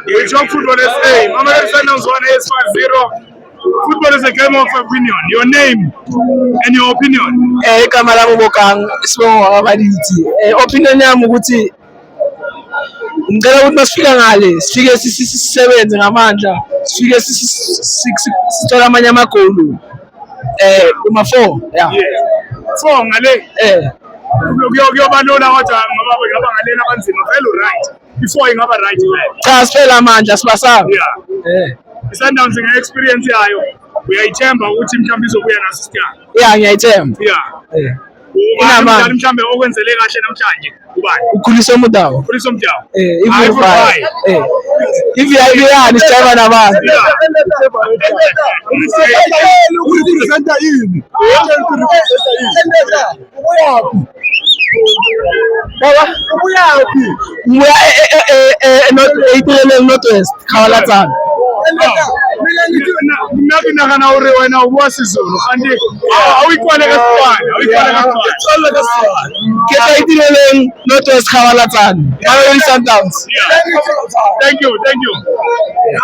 We talk football SA. Mamelodi Sundowns won AS 5-0. Football is a game of opinion. Your name and your opinion. Igama lami Bokang Sibongo Abadithi. Opinion yami ukuthi ngicela ukuthi masifika ngale sifike sisebenze ngamandla sifike sithola amanye amagoli kuma 4 yeah 4 ngale kuyoba lula kodwa ngoba ngale abanzima vele right before ingaba right vele cha siphela amandla sibasaba yeah iSundowns nge-experience yayo uyayithemba ukuthi mhlawumbe izobuya naso isityalo yeah ngiyayithemba yeah inamandla mhlawumbe okwenzele kahle namhlanje ubani ukhulisa umdawo ukhulisa umdawo iVIP yani sijaba nabantu urepresenta yini baba ubuya Northwest Khawalatsana mina kana uri wena ubuwa sizulu kanti awuyikwale kasifana ke tla itireleng Northwest Khawalatsana Mamelodi Sundowns thank you